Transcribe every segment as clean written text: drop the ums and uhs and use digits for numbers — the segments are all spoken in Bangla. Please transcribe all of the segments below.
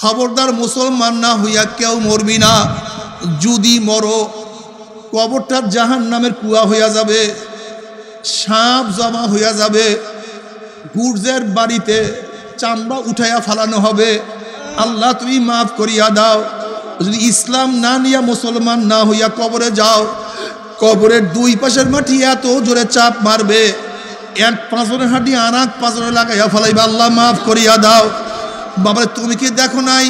খবরদার মুসলমান না হইয়া কেউ মরবি না। যদি মরো কবরটা জাহান্নামের কুয়া হইয়া যাবে, সাপ জমা হইয়া যাবে, গুর্জের বাড়িতে চামড়া উঠাইয়া ফালানো হবে। আল্লাহ তুমি মাফ করিয়া দাও। যদি ইসলাম না নিয়া মুসলমান না হইয়া কবরে যাও, কবরের দুই পাশের মাটি এত জোরে চাপ মারবে, এক পাঁচনের হাঁটি আর এক পাঁচনে লাগাইয়া ফেলাইবে। আল্লাহ মাফ করিয়া দাও। বাবা তুমি কি দেখো নাই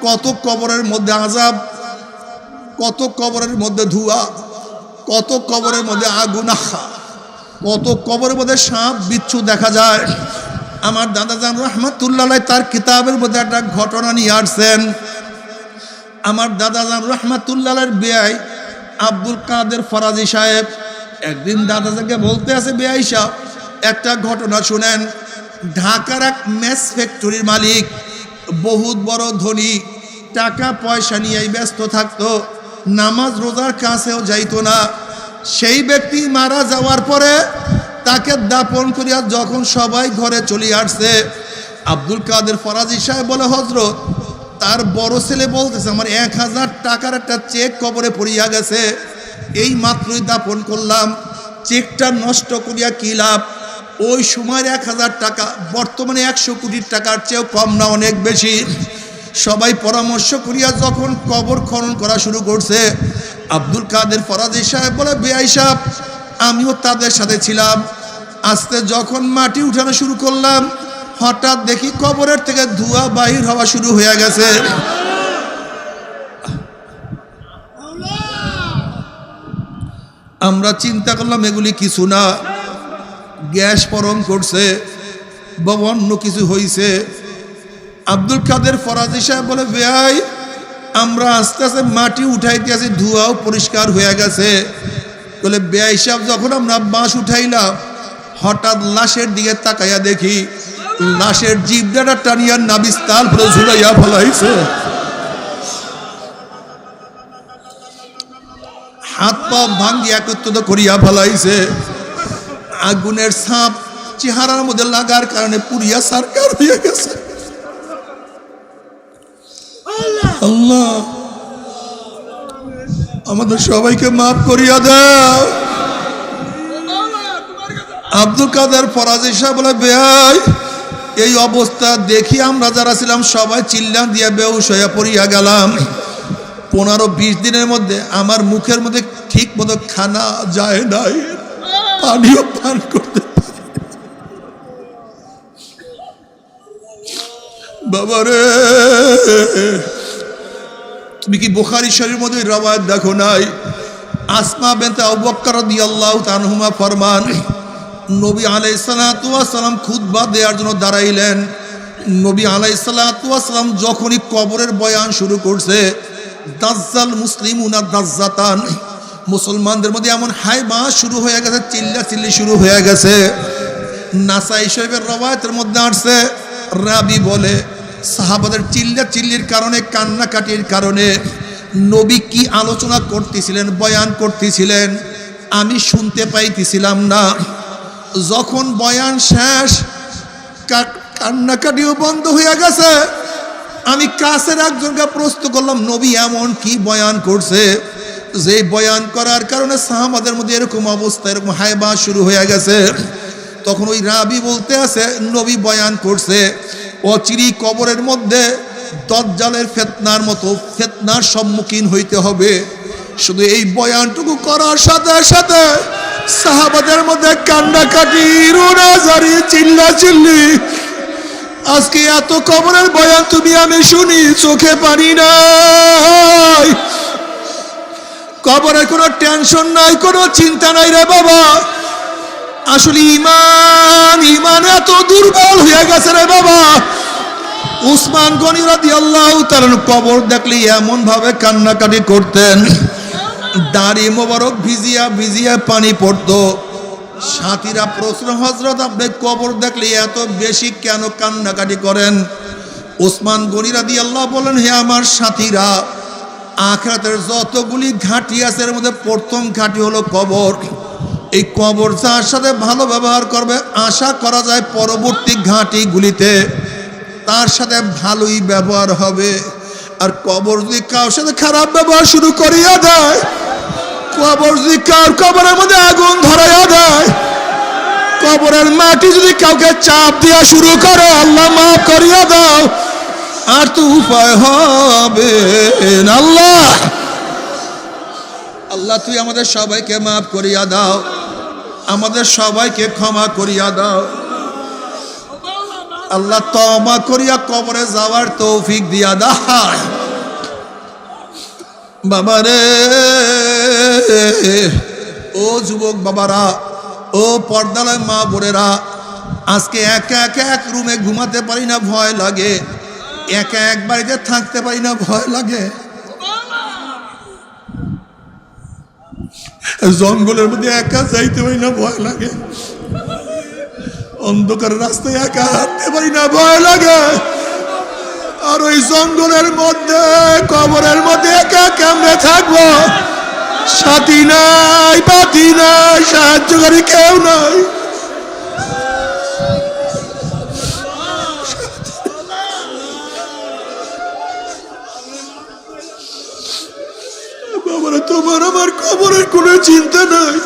কত কবরের মধ্যে আযাব, কত কবরের মধ্যে ধোঁয়া, কত কবরের মধ্যে আগুন, কত কবরের মধ্যে সাপ বিচ্ছু দেখা যায়। আমার দাদাজান রহমাতুল্লাহ তার কিতাবের মধ্যে একটা ঘটনা নিয়ে আসছেন। আমার দাদাজান রহমাতুল্লাহের বেয়াই আব্দুল কাদের ফরাজি সাহেব একদিন দাদাজানকে বলতে আছে, বেয়াই সাহেব একটা ঘটনা শুনেন। ঢাকার এক মেস ফ্যাক্টরির মালিক, বহুত বড় ধনী, টাকা পয়সা নিয়েই ব্যস্ত থাকতো, নামাজ রোজার কাছেও যাইতো না। সেই ব্যক্তি মারা যাওয়ার পরে তাকে দাপন করিয়া যখন সবাই ঘরে চলে আসছে, আব্দুল কাদের ফরাজি সাহেব বলে, হযরত তার বড় ছেলে বলতেছে আমার 1000 টাকার একটা চেক কবরে পড়িয়া গেছে, এই মাত্রই দাপন করলাম, চেকটা নষ্ট করিয়া কি লাভ? ওই সময়ের 1000 টাকা বর্তমানে 100 কোটি টাকার চেয়েও কম না, অনেক বেশি। সবাই পরামর্শ করিয়া যখন কবর খনন করা শুরু করছে, আব্দুল কাদের ফরাজি সাহেব বলে, বেয়াই সাহেব আমিও তাদের সাথে ছিলাম। আস্তে যখন মাটি উঠানো শুরু করলাম, হঠাৎ দেখি কবরের থেকে ধোঁয়া বাহির হওয়া শুরু হয়ে গেছে। আমরা চিন্তা করলাম এগুলি কিছু না, গ্যাস পরম করছে বা অন্য কিছু হয়েছে। আব্দুল কাদের ফরাজি সাহেব বলে, বেয়াই আমরা আস্তে আস্তে মাটি উঠাইতে আছি, ধোঁয়াও পরিষ্কার হয়ে গেছে। বলে, বেয়াই সাহেব যখন আমরা বাঁশ উঠাইলাম, হঠাৎ লাশের দিকে তাকাইয়া দেখি লাশের জিভটা টানিয়া নাবিস্তাল করে ঝুলাইয়া ফেলাইছে, হাত পা ভাঙ্গি একত্রিত করিয়া ফেলাইছে। আগুনের ছাপ চেহারার মধ্যে লাগার কারণে পুড়িয়া সারকার হয়ে গেছে। আল্লাহ আমাদের সবাইকে মাফ করিয়া দাও। আব্দুল কাদের ফরাজি সাহেব বলে, বেয়াই এই অবস্থা দেখি আমরা যারা ছিলাম সবাই চিল্লা দিয়া বেহুশ হয়ে পড়িয়া গেলাম। 15-20 দিনের মধ্যে আমার মুখের মধ্যে ঠিক মতো খানা যায় নাই, পানিও পান করতে পারি। বাবারে তুমি কি বুখারী শরীফের মধ্যে রওয়ায়াত দেখো নাই? আসমা বিনতে আবু বকর রাদিয়াল্লাহু তাআলা আনহুমা ফরমান, নবী আলাইহিস সালাতু ওয়াস সালাম খুতবা দেওয়ার জন্য দাঁড়াইলেন। নবী আলাইহিস সালাতু ওয়াস সালাম যখনই কবরের বয়ান শুরু করছে, দাজ্জাল মুসলিমুনা দাজ্জাতান, মুসলমানদের মধ্যে এমন হাইবা শুরু হয়ে গেছে, চিল্লা চিল্লি শুরু হয়ে গেছে। নাসাই শরীফের রওয়ায়াতের মধ্যে আসছে, রাবি বলে সাহাবাদের চিল্লা চিল্লির কারণে, কান্নাকাটির কারণে নবী কি আলোচনা করতেছিলেন, বয়ান করতেছিলেন আমি শুনতে পাইতেছিলাম না। যখন বয়ান শেষ, কান্নাকাটিও বন্ধ হয়ে গেছে। আমি কাছের একজনকে প্রশ্ন করলাম, নবী এমন কি বয়ান করছে যে বয়ান করার কারণে সাহাবাদের মধ্যে এরকম অবস্থা, এরকম হাইবা শুরু হয়ে গেছে? তখন ওই রাবি বলতে আছে, নবী বয়ান করছে অচিরি কবরের মধ্যে দাজ্জালের ফিতনার মতো ফিতনার সম্মুখীন হইতে হবে। শুধু এই বয়ানটুকু করার সাথে সাথে সাহাবাদের মধ্যে কান্নাকাটি, রোনাজারি, চিল্লা চিল্লি। আজকে এত কবরের বয়ান তুমি আমি শুনি, চোখে পানি নাই, কবরের কোনো টেনশন নাই, কোনো চিন্তা নাই রে বাবা। আসলে ইমান এত দুর্বল হয়ে গেছে রে বাবা। উসমান গনি রাদিয়াল্লাহু তাআলা কবর দেখলে এমন ভাবে কান্নাকাটি করতেন, দাড়ি মোবারক ভিজিয়া ভিজিয়া পানি পড়তো। সাথীরা প্রশ্ন, হযরত আপনি কবর দেখলে এত বেশি কেন কান্নাকাটি করেন? উসমান গনি রাদিয়াল্লাহু বলেন, হে আমার সাথীরা, আখিরাতের যতগুলি ঘাঁটি আছে এর মধ্যে প্রথম ঘাঁটি হলো কবর। এই কবর যার সাথে ভালো ব্যবহার করবে, আশা করা যায় পরবর্তী ঘাঁটিগুলিতে তার সাথে ভালোই ব্যবহার হবে। আর কবর যদি কারোর সাথে খারাপ ব্যবহার শুরু করিয়া দেয়, কবর যদি কবরের মধ্যে আগুন ধরাইয়া দেয়, কবরের মাটি যদি কাউকে চাপ দেওয়া শুরু করে, আল্লাহ মাফ করিয়া দাও, আর তো উপায় হবে না। আল্লাহ আল্লাহ তুই আমাদের সবাইকে মাফ করিয়া দাও, আমাদের সবাইকে ক্ষমা করিয়া দাও। আল্লাহ তওবা করিয়া কবরে যাওয়ার তৌফিক দিয়া দাও। বাবারে, ও যুবক বাবারা, ও পর্দালয় মা বোনেরা, আজকে একা একা এক রুমে ঘুমাতে পারি না, ভয় লাগে। একা এক বাড়িতে থাকতে পারি না, ভয় লাগে। জঙ্গলের মধ্যে একা যাইতে পারি না, ভয় লাগে। অন্ধকার রাস্তায় একা হাঁটতে পারি না, ভয় লাগে। আর ওই জঙ্গলের মধ্যে কবরের মধ্যে একা কেমনে থাকবো? সাথী নাই, পাতি নাই, সাহায্যকারী কেউ নাই। বাবারা, তোমার আমার কবরের কোনো চিন্তা নাই।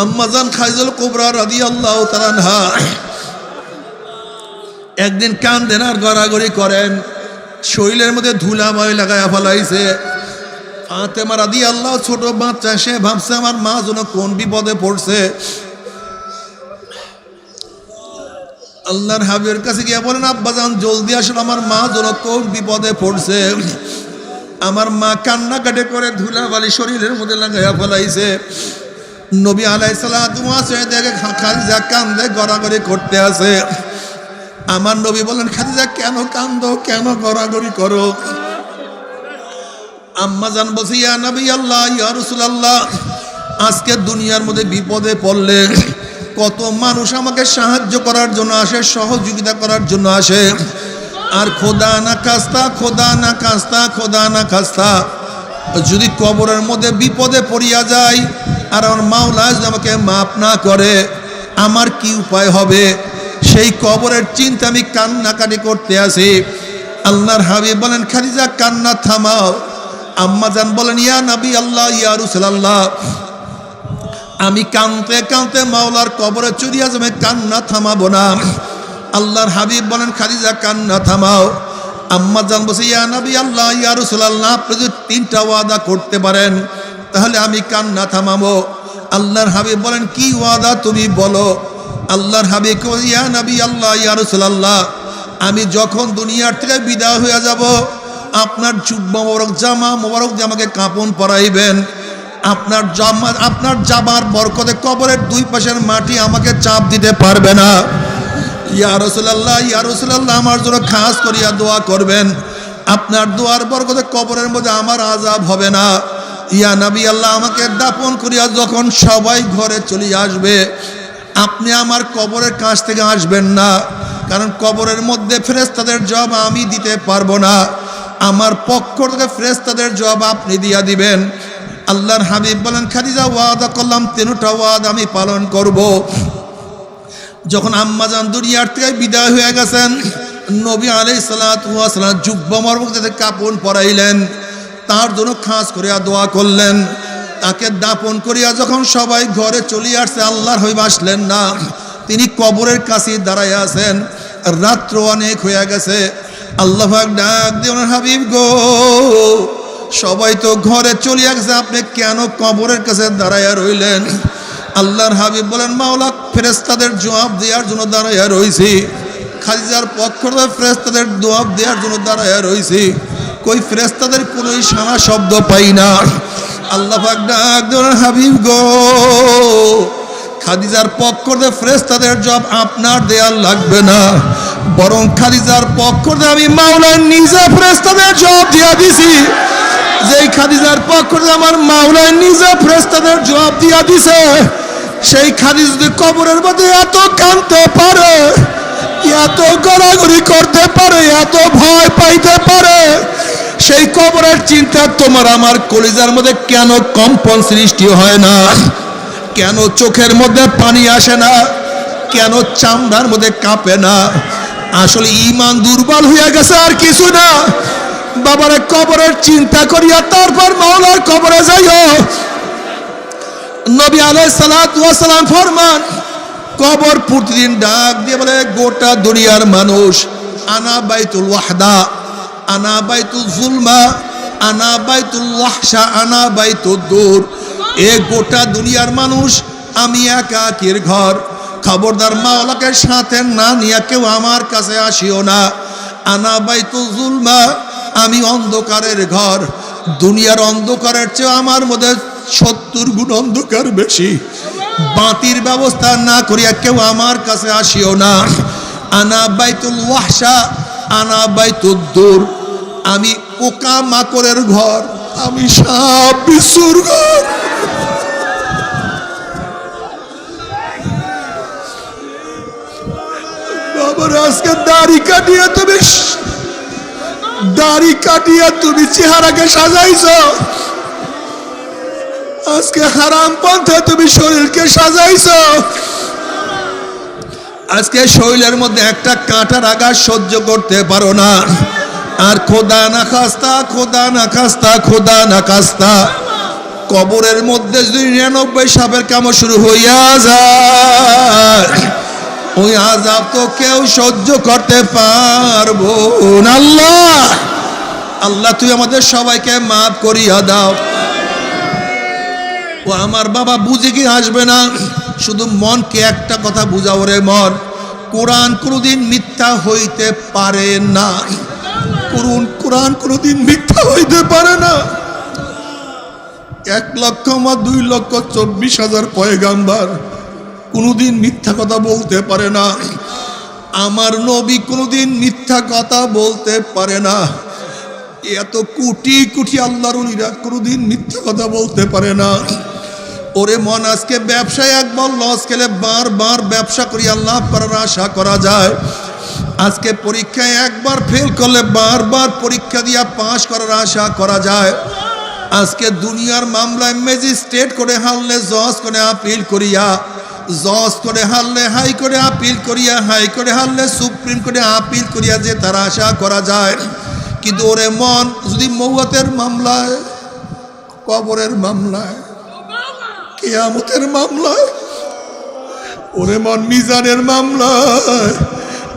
আম্মাজান খাদিজাতুল কুবরা রাদিয়াল্লাহু তাআলা আনহা একদিন কান্দেন আর গড়াগড়ি করেন, শরীরের মধ্যে ধুলাময় লাগায়া ফেলাইছে। ফাতেমা রাদিয়াল্লাহু, ছোট বাচ্চা, সে ভাবছে আমার মা যেন কোন বিপদে পড়ছে। আল্লাহর হাবিবের কাছে গিয়ে বলেন, আব্বাজান জলদি আসুন, আমার মা যেন কোন বিপদে পড়ছে। আমার মা কান্নাকাটি করে ধুলাবালি শরীরের মধ্যে লাগাইয়া ফেলাইছে। নবী আলাইহিস সালাতু ওয়াস সালাম দেখে খাদিজা কান্দে, গড়াগড়ি করতে আছে। আমার নবী বলেন, খাদিজা কেন কান্দো, কেন গড়াগড়ি করো? আম্মা জান বলছে, ইয়া নবী আল্লাহ, ইয়া রাসূলুল্লাহ, আজকে দুনিয়ার মধ্যে বিপদে পড়লে কত মানুষ আমাকে সাহায্য করার জন্য আসে, সহযোগিতা করার জন্য আসে। আর খোদা না খাস্তা, খোদা না খাস্তা, খোদা না খাস্তা, যদি কবরের মধ্যে বিপদে পড়িয়া যায় আর আমার মাওলা যদি আমাকে মাফ না করে, আমার কি উপায় হবে? সেই কবরের চিন্তা আমি কান্নাকাটি করতে আসি। আল্লাহর হাবিব বলেন, খাদিজা কান্না থামাও। আম্মা জান বলেন, ইয়া নবী আল্লাহ, ইয়া রাসূলুল্লাহ, আমি কাঁদতে কাঁদতে মাওলার কবরে চড়িয়া যাবে, কান্না থামাবো না। আল্লাহর হাবিব বলেন, খাদিজা কান্না থামাও। আম্মা জান বলছে, ইয়া নবী আল্লাহ, ইয়া রাসূলুল্লাহ, আপনি যদি 3টা ওয়াদা করতে পারেন তাহলে আমি কান্না থামাবো। আল্লাহর হাবিব বলেন, কি ওয়াদা তুমি বলো? আল্লাহর হাবিব, ইয়া নবী আল্লাহ, ইয়া রাসূলুল্লাহ, আমি যখন দুনিয়ার থেকে বিদায় হয়ে যাব, আপনার জুব্বা মোবারক, জামা মোবারক দিয়ে আমাকে কাপন পরাইবেন। আপনার জামার বরকতে কবরের 2 পাশের মাটি আমাকে চাপ দিতে পারবে না। ইয়া রাসূলুল্লাহ, ইয়া রাসূলুল্লাহ, আমার জন্য খাস করিয়া দোয়া করবেন। আপনার দোয়ার বরকতে কবরের মধ্যে আমার আযাব হবে না। ইয়া নবী আল্লাহ, আমাকে দাফন করিয়া যখন সবাই ঘরে চলে আসবে, আপনি আমার কবরের কাছ থেকে আসবেন না, কারণ কবরের মধ্যে ফেরেশতাদের জবাব আমি দিতে পারবো না। আমার পক্ষ থেকে ফেরেশতাদের জবাব আপনি দিয়া দিবেন। আল্লাহর হাবিব বলেন, খাদিজা ওয়াদা করলাম, 3টা ওয়াদা আমি পালন করব। যখন আম্মাজান দুনিয়ার থেকে বিদায় হয়ে গেছেন, নবী আলাইহিস সালাতু ওয়াস সালাম জুব্বা মোবারক দিয়ে কাপন পরাইলেন, তার জন্য খাস করিয়া দোয়া করলেন। তাকে দাফন করিয়া যখন সবাই ঘরে চলে আসছে, আল্লাহর হাবিব আসলেন না, তিনি কবরের কাছে দাঁড়ায় আছেন। রাত্র অনেক হয়ে গেছে। আল্লাহ পাক ডাক দিয়ে, হাবিব গো, সবাই তো ঘরে চলে গেছে, আপনি কেন কবরের কাছে দাঁড়াইয়া রইলেন? আল্লাহর হাবিব বলেন, মাওলা ফেরেশতাদের জবাব দেওয়ার জন্য দাঁড়াইয়া রইছি। খাদিজার পক্ষ থেকে ফেরেশতাদের জবাব দেওয়ার জন্য দাঁড়াইয়া রইছি। কই ফেরেশতাদের কোনো সারা শব্দ পাই না। আল্লাহ পাক ডাক দিয়ে, হাবিব গো, খাদিজার পক্ষ থেকে ফেরেশতাদের জবাব আপনার দেয়ার লাগবে না, বরং খাদিজার পক্ষ থেকে আমি মাওলা নিজে ফেরেশতাদের জবাব দিয়া দিছি। যেই খাদিজার পক্ষ থেকে আমার মাওলা নিজে ফেরেশতাদের জবাব দিয়া দিছে, সেই খাদিজা যদি কবরের মধ্যে এত কাঁদতে পারে, এত গড়াগড়ি করতে পারে, এত ভয় পাইতে পারে, সেই কবরের চিন্তা তোমার আমার কলিজার মধ্যে কেন কম্পন সৃষ্টি হয় না? কেন চোখের মধ্যে পানি আসে না, কেন চামড়ার মধ্যে কাঁপে না? আসলে ঈমান দুর্বল হয়ে গেছে, আর কিছু না। বাবারে কবরের চিন্তা করিয়া তারপর মাওলার কবরে যাইও। নবী আলাইহিস সালাতু ওয়াস সালাম ফরমান, কবর প্রতিদিন ডাক দিয়ে বলে, গোটা দুনিয়ার মানুষ, আনা বাইতুল ওয়াহদা, আনা বাইতুল জুলমা, আনা বাইতুল ওয়াহশা, আনা বাইতুদ দূর। এ গোটা দুনিয়ার মানুষ, আমি একাকীর ঘর। খবরদার মাওলাকে সাথে না নিয়ে কেউ আমার কাছে আসিও না। আনা বাইতুল জুলমা, আমি অন্ধকারের ঘর। দুনিয়ার অন্ধকারের চেয়ে আমার মধ্যে 70 গুণ অন্ধকার বেশি। বাতির ব্যবস্থা না করিয়া কেউ আমার কাছে আসিও না। আনা বাইতুল ওয়াহশা, আনা বাইতুদ দূর, আমি পোকা মাকড়ের ঘর, আমি সাপ বিচ্ছুর ঘর। বাবার আজকে দাড়ি কাটিয়া তুমি চেহারাকে সাজাইছো। আজকে হারাম পন্থা তুমি শরীরকে সাজাইছো। আজকে শরীরের মধ্যে একটা কাঁটার আঘাত সহ্য করতে পারো না। আর খোদা না খাস্তা, খোদা না খাস্তা, খোদা না খাস্তা, কবরের মধ্যে যদি 99 সাপের কামড় শুরু হইয়া যায়, ওই আযাব তো কেউ সহ্য করতে পারবো না। আল্লাহ, আল্লাহ তুই আমাদের সবাইকে মাফ করিয়া দাও। ও আমার বাবা, বুঝে কি আসবে না? শুধু মনকে একটা কথা বুঝাও রে মন, কোরআন কোনোদিন মিথ্যা হইতে পারে না। কোরআন কোনোদিন মিথ্যা হইতে পারে না। 1,02,24,000 পয়গাম্বার কোনোদিন মিথ্যা কথা বলতে পারে না। আমার নবী কোনোদিন মিথ্যা কথা বলতে পারে না। এত কোটি কোটি আল্লাহর ওলিরা কোনোদিন মিথ্যা কথা বলতে পারে না। ওরে মন, আজকে ব্যবসায় একবার লস খেলে বারবার ব্যবসা করি আল্লাহ পারার আশা করা যায়। আজকে পরীক্ষায় একবার ফেল করলে বারবার পরীক্ষা দিয়া পাস করার আশা করা যায়। আজকে দুনিয়ার মামলায় ম্যাজিস্ট্রেট করে হারলে জজ করে আপিল করিয়া, জজ করে হারলে হাই করে আপিল করিয়া, হাই করে হারলে সুপ্রিম কোর্টে আপিল করিয়া যে তার আশা করা যায়। কিন্তু ওরে মন, যদি মৌয়াতের মামলায়, কবরের মামলায়, কিয়ামতের মামলায়, ওরে মন মিজানের মামলায়,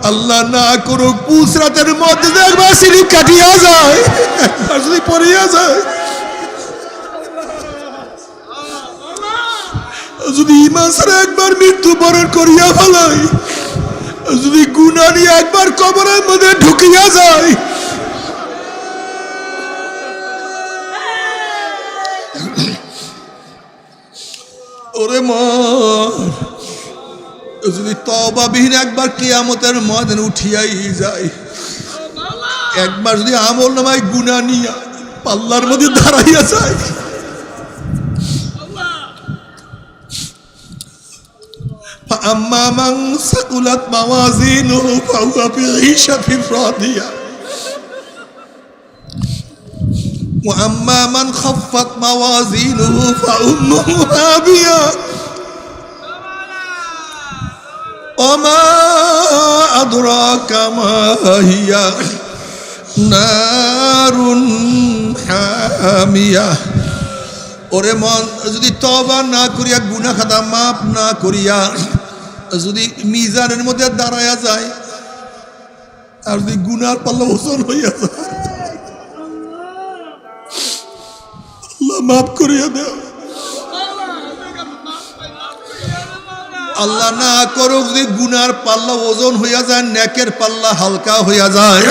আল্লাহ না করুক পুসরাতের মধ্যে একবার সিঁড়ি কাটিয়া যায়, একবার যদি পড়িয়া যায়, যদি ঈমান ছাড়া একবার মৃত্যুবরণ করিয়া ফেলাই, যদি গুনাহ নিয়ে একবার কবরের মধ্যে ঢুকিয়া যায়, ওরে মন, যদি তওবাবিহীন একবার কিয়ামতের ময়দানে উঠিয়াই যায়, একবার যদি আমল নামায় গুনাহ নিয়া পাল্লার মধ্যে দাঁড়াইয়া যায়, فأما من ثقلت موازينه فهو في عيشة راضية وأما من خفت موازينه فأمه هاوية وما أدراك ما هي نار حامية। ওরে মন, যদি তওবা না করিয়া গুনাহ খাতা মাফ না করিয়া যদি মিজানের মধ্যে দাঁড়ায়া যায়, আর যদি গুনার পাল্লা ওজন হইয়া যায়, আল্লাহ মাফ করিয়া দেও। আল্লাহ না করুক, যদি গুনার পাল্লা ওজন হইয়া যায়, নেকের পাল্লা হালকা হইয়া যায়,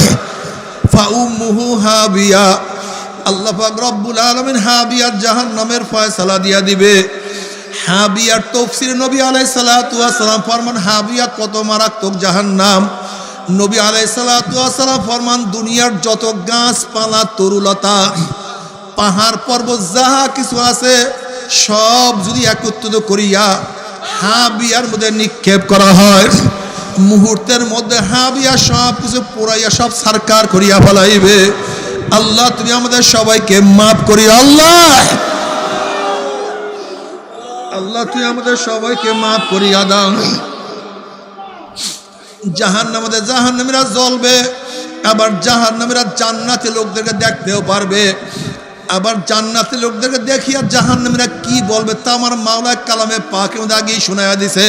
ফাউম্মুহু হাবিয়া, আল্লাহ পাক রব্বুল আলামিন হাবিয়ার জাহান্নামের ফয়সালা দিয়া দিবে। হাবিয়ার তাফসীর নবী আলাইহিস সালাতু ওয়াস সালাম ফরমান, হাবিয়া কত মারাত্মক জাহান্নাম। নবী আলাইহিস সালাতু ওয়াস সালাম ফরমান, দুনিয়ার যত গাছপালা, তরুলতা, পাহাড় পর্বত যাহা কিছু আছে, সব যদি একত্রিত করিয়া হাবিয়ার মধ্যে নিক্ষেপ করা হয়, মুহূর্তের মধ্যে হাবিয়া সব কিছু পোড়াইয়া সব সারকার করিয়া ফেলাইবে। আল্লাহ তুমি আমাদের সবাইকে মাফ করি। আল্লাহ আল্লাহ তুই আমাদের সবাইকে মাফ করিয়া দাও। জাহান্নামে জাহান্নামীরা জ্বলবে, আবার জাহান্নামীরা জান্নাতি লোকদেরকে দেখতেও পারবে। আবার জান্নাতি লোকদেরকে দেখিয়া জাহান্নামীরা কি বলবে তা আমার মাওলা কালামে পাকের মধ্যে আগেই শোনায়া দিছে।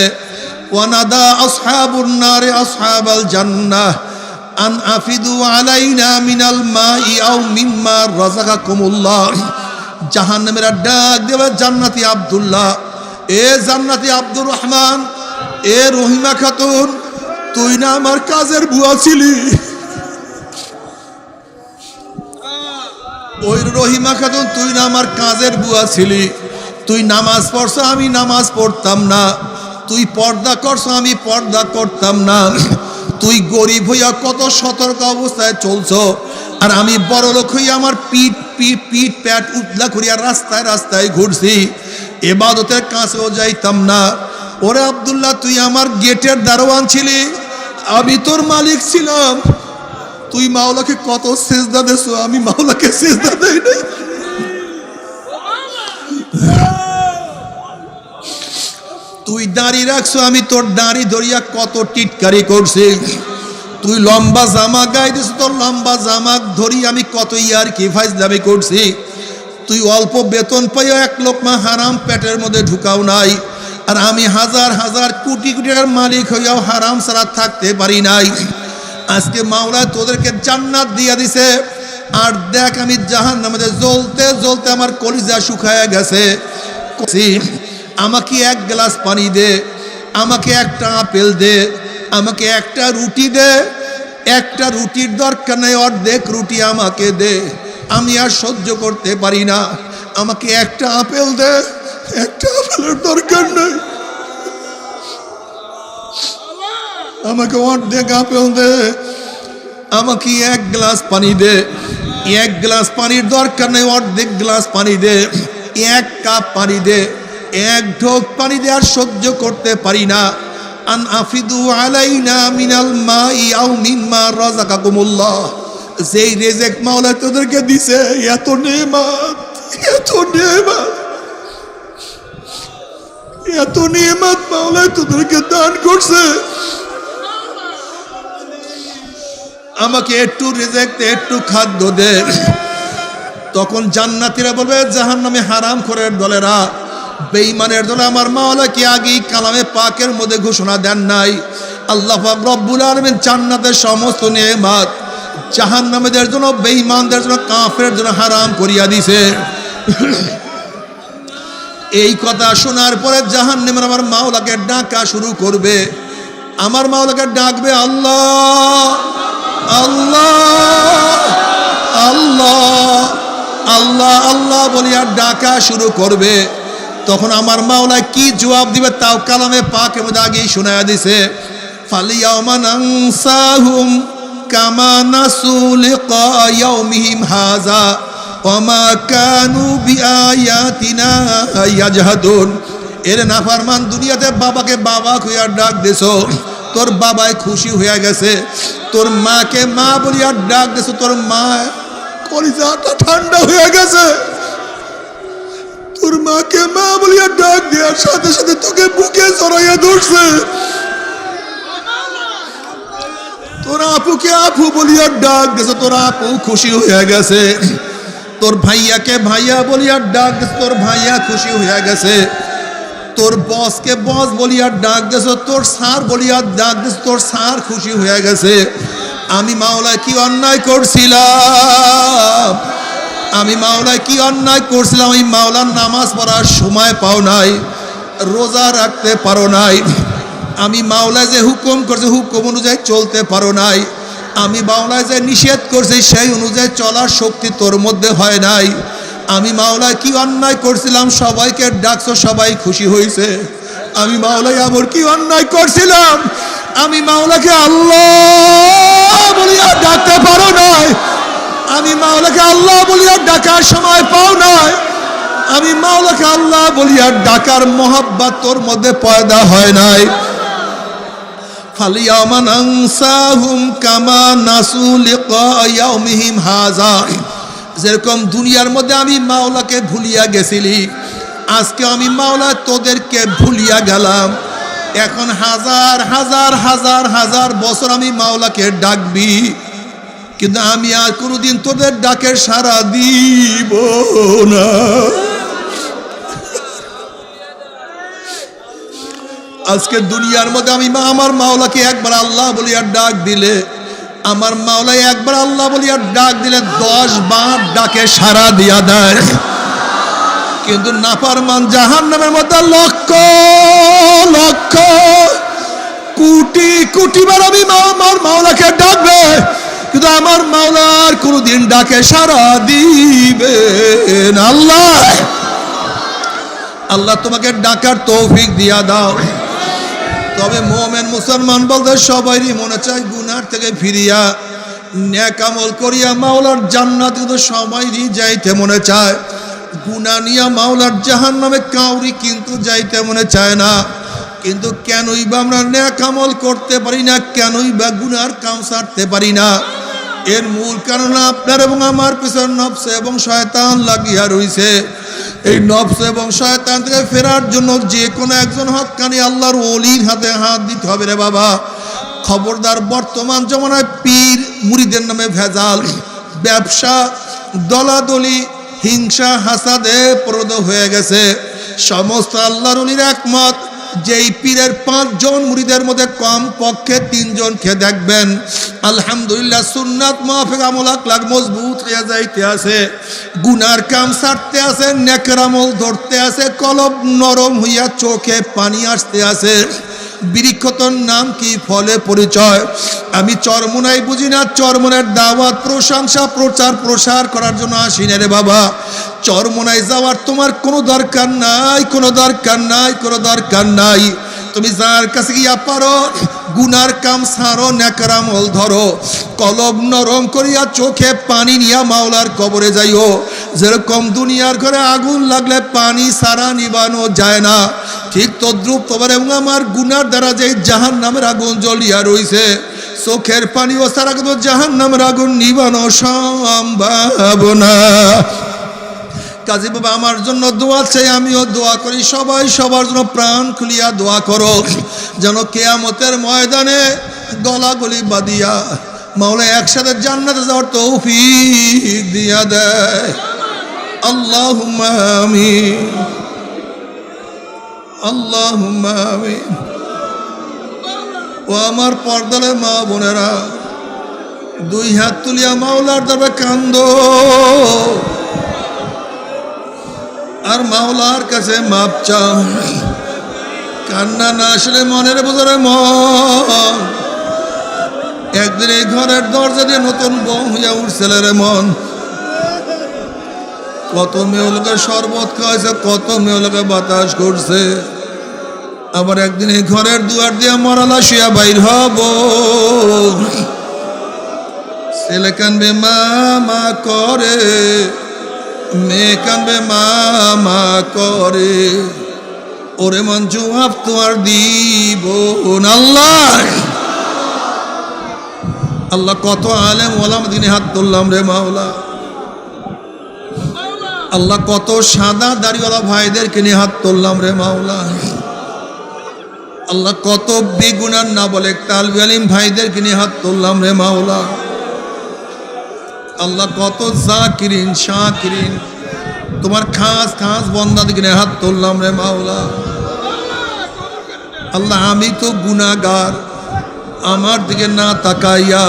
ওয়ানাদা আসহাবুন নারে আসহাবাল জান্নাহ আন আফিদু আলাইনা মিনাল মাই আও মিম্মা রাযাকাকুমুল্লাহ। জাহান্নামীরা ডাক দেবে জান্নাতি আব্দুল্লাহ, এ জান্নাতি আব্দুর রহমান, এ রহিমা খাতুন, তুই না আমার কাজের বুয়া ছিলি? ওই রহিমা খাতুন, তুই না আমার কাজের বুয়া ছিলি? তুই নামাজ পড়ছো, আমি নামাজ পড়তাম না। তুই পর্দা করছো, আমি পর্দা করতাম না। তুই গরিব হইয়া কত সতর্ক অবস্থায় চলছো, আর আমি বড় লোক হইয়া আমার পিঠ প্যাট উতলা করিয়া রাস্তায় রাস্তায় ঘুরছি, ইবাদতের কাছেও যাইতাম না। ওরে আব্দুল্লাহ, তুই আমার গেটের দারোয়ান ছিলি, আমি তোর মালিক ছিলাম। তুই মাওলাকে কত সেজদা দেছো, আমি মাওলাকে সেজদা দেই নাই। তুই দাড়ি রাখছো, আমি তোর দাড়ি ধরিয়া কত টিটকারি করছি। তুই লম্বা জামা গায়ে দিস, তোর লম্বা জামা ধরি আমি কত ইয়ার কি ফাইজলামি করছি। তুই অল্প বেতন পাইও এক লোকমা হারাম পেটের মধ্যে ঢুকাও নাই, আর আমি হাজার হাজার কোটি কোটি টাকার মালিক হইয়াও হারাম ছাড়া থাকতে পারি নাই। আজকে মাওলা তোদেরকে জান্নাত দিয়া দিছে, আর দেখ আমি জাহান্নামে জ্বলতে জ্বলতে আমার কলিজা শুকায়া গেছে। আমাকে এক গ্লাস পানি দে, আমাকে একটা আপেল দে, আমাকে একটা রুটি দে। একটা রুটির দরকার নেই, অর্ধেক রুটি আমাকে দে, আমি আর সহ্য করতে পারি না। আমাকে একটা আপেল দে, একটা আপেলের দরকার নেই, আমাকে অর্ধেক আপেল দে। আমাকে এক গ্লাস পানি দে, এক গ্লাস পানির দরকার নেই, অর্ধেক গ্লাস পানি দে। এক কাপ পানি দে, এক ঢোক পানি দে, আর সহ্য করতে পারি না। আন আফিদু আলাইনা মিনাল মাই আও মিম্মা রাযাকাকুমুল্লাহ। যেই রিজিক মাওলা তোদেরকে দিছে, এত নেয়ামত, এত নেয়ামত, এত নেয়ামত মাওলা তোদেরকে দান করছে। আমাকে একটু রিজিক দে, একটু খাদ্য দে। তখন জান্নাতীরা বলবে জাহান্নামে হারামখোরের দলেরা, বেঈমানের দলে আমার মাওলা কি আগেই কালামে পাকের মধ্যে ঘোষণা দেন নাই? আল্লাহ পাক রব্বুল আলামিন জান্নাতের সমস্ত নেয়ামত জাহান্নামীদের জন্য, বেঈমানদের জন্য, কাফেরদের জন্য হারাম করিয়া দিছে। এই কথা শোনার পরে জাহান্নামীরা আমার মাওলাকে ডাকা শুরু করবে। আমার মাওলাকে ডাকবে আল্লাহ আল্লাহ আল্লাহ আল্লাহ আল্লাহ বলিয়া ডাকা শুরু করবে। তখন আমার মাওলা কি জবাব দিবে তাও কালামে পাকের মধ্যে আগেই শোনায়া দিছে। ফালিয়াউমা নানসাহুম কামা নাসু লিকা ইয়াউমিহিম হাযা ওয়া মা কানু বিআয়াতিনা ইয়াজহাদুন। এর নাফরমান, দুনিয়াতে বাবাকে বাবা কইয়া ডাক দিছো, তোর বাবাই খুশি হয়ে গেছে। তোর মাকে মা বলিয়া ডাক দিছো, তোর মা কলিজাটা ঠান্ডা হয়ে গেছে। তোর মাকে মা বলিয়া ডাক দেওয়ার সাথে সাথে তোকে বুকে জড়াইয়া ধরছে। তোর আপুকে আপু বলিয়া ডাক দিছো, তোর আপু খুশি হয়ে গেছে। তোর ভাইয়াকে ভাইয়া বলিয়া ডাক দিছো, তোর ভাইয়া খুশি হয়ে গেছে। তোর বসকে বস বলিয়া ডাক দিছো, তোর স্যার বলিয়া ডাক দিছো, তোর স্যার খুশি হয়ে গেছে। আমি মাওলা কি অন্যায় করছিলাম? আমি মাওলায় কি অন্যায় করছিলাম? আমি মাওলার নামাজ পড়ার সময় পাও নাই, রোজা রাখতে পারো নাই। আমি মাওলায় যে হুকুম করছে হুকুম অনুযায়ী চলতে পারো নাই। আমি মাওলায় যে নিষেধ করছি সেই অনুযায়ী চলার শক্তি তোর মধ্যে হয় নাই। আমি মাওলায় কি অন্যায় করছিলাম? সবাইকে ডাকছো, সবাই খুশি হয়েছে। আমি মাওলায় আমার কি অন্যায় করছিলাম? আমি মাওলাকে আল্লাহ বলিয়া ডাকতে পারো নাই। আমি মাওলাকে আল্লাহ বলিয়া ডাকার সময় পাও নাই। আমি মাওলাকে আল্লাহ বলিয়া ডাকার মোহাব্বত তোর মধ্যে পয়দা হয় নাই। ফালিয়াউমা নানসাহুম কামা নাসু লিকা ইয়াউমিহিম হাযা। যেরকম দুনিয়ার মধ্যে আমি মাওলাকে ভুলিয়া গেছিলি, আজকে আমি মাওলা তোদেরকে ভুলিয়া গেলাম, এখন হাজার হাজার হাজার হাজার বছর আমি মাওলাকে ডাকবি, কিন্তু আমি আর কোনোদিন তোদের ডাকে সাড়া দিব না। আজকে দুনিয়ার মধ্যে আমি আমার মাওলাকে একবার আল্লাহ বলিয়া ডাক দিলে, আমার মাওলাই একবার আল্লাহ বলিয়া ডাক দিলে 10 বার ডাকে সাড়া দিয়া দেয়। কিন্তু নাফরমান জাহান্নামের মধ্যে লক্ষ লক্ষ কোটি কোটি বার আমি আমার মাওলাকে ডাকবে, কিন্তু আমার মাওলার কোনদিন ডাকে সাড়া দিবে না। আল্লাহ আল্লাহ তোমাকে ডাকার তৌফিক দিয়া দাও। তবে মুমিন মুসলমান বলতে সবারই মনে চায় গুনার থেকে ফিরিয়া নেক আমল করিয়া মাওলার জান্নাত, কিন্তু সবারই যাইতে মনে চায়। গুনাহ নিয়া মাওলার জাহান্নামে কাউরি কিন্তু যাইতে মনে চায় না। কিন্তু কেনই বা আমরা নেক আমল করতে পারি না, কেনই বা গুনার কাম ছাড়তে পারি না? এর মূল কারণ আপনার এবং আমার পিছনে নফস এবং শয়তান লাগিয়া রইছে। এই নফস এবং শয়তান থেকে ফেরার জন্য যে কোনো একজন হক্কানি আল্লাহর ওলির হাতে হাত দিতে হবে রে বাবা। খবরদার, বর্তমান জমানায় পীর মুরিদের নামে ভেজাল, ব্যবসা, দলাদলি, হিংসা, হাসাদে প্রদ হয়ে গেছে। সমস্ত আল্লাহর ওলির একমত, যেই পীরের 5 জন মুরিদের মধ্যে কম পক্ষে 3 জনকে দেখবেন আলহামদুলিল্লাহ সুন্নাত মাফিক আমল আকলাক মজবুত হয়ে যাইতে আছে, গুনার কাম ছাড়তে আছে, নেকের আমল ধরতে আছে, কলব নরম হইয়া চোখে পানি আসতে আছে। বৃক্ষতর নাম কি, ফলে পরিচয়। আমি চরমোনাই বুঝি না, চরমোনার দাওয়াত, প্রশংসা, প্রচার প্রসার করার জন্য আসি না রে বাবা। চরমোনাই যাওয়ার তোমার কোনো দরকার নাই, কোনো দরকার নাই, কোনো দরকার নাই। তুমি যার কাছে গিয়া পারো গুনার কাম ছাড়ো, নেকের আমল ধরো, কলব নরম করিয়া চোখে পানি নিয়া মাওলার কবরে যাইও। যেরকম দুনিয়ার ঘরে আগুন লাগলে পানি ছাড়া নিবানো যায় না, ঠিক তদ্রুপ তোমার এবং আমার গুনার দ্বারা যে জাহান্নামের আগুন জ্বলিয়া রইছে, চোখের পানিও ছাড়া কিন্তু জাহান্নামের আগুন নিবানো সম্ভব না। কাজী বাবা আমার জন্য দোয়া চাই, আমিও দোয়া করি, সবাই সবার জন্য প্রাণ খুলিয়া দোয়া করো, যেন কিয়ামতের ময়দানে গলাগলি বাঁধিয়া মাওলা একসাথে জান্নাতে যাওয়ার তৌফিক দিয়া দেয়। আল্লাহুম্মা আমিন, আল্লাহুম্মা আমিন। ও আমার পর্দালে মা বোনেরা, 2 হাত তুলিয়া মাওলার দরবারে কান্দো আর মাওলার কাছে মাপ চাও। কান্না না আসলে মনের ভিতরে মন, একদিন এই ঘরের দরজা দিয়ে নতুন বউ হইয়া উঠছিল রে মন। কত মেয়ে লোকে শরবত খাওয়াইছে, কত মেয়ে লোকে বাতাস করছে, আবার একদিন এই ঘরের দুয়ার দিয়া মরালা শুয়া বাইর হব। ছেলে কানবে মা মা করে, মেয়ে কানবে মা মা করে, ওরে মন জবাব তোমার দিব না। আল্লাহ আল্লাহ কত আলেম ওলাম দিনে হাত তুললাম রে মাওলা। আল্লাহ কত সাদা দাড়িওয়ালা ভাইদেরকে নিয়ে হাত তুললাম রে মাওলা। আল্লাহ কত বেগুনার না বলে তালবি আলিম ভাইদেরকে নিয়ে হাত তুললাম রে মাওলা। আল্লাহ কত জাকিরিন শাকিরিন তোমার খাস খাস বন্দাদেরকে নিয়ে হাত তুললাম রে মাওলা। আল্লাহ আমি তো গুনাহগার, আমার দিকে না তাকাইয়া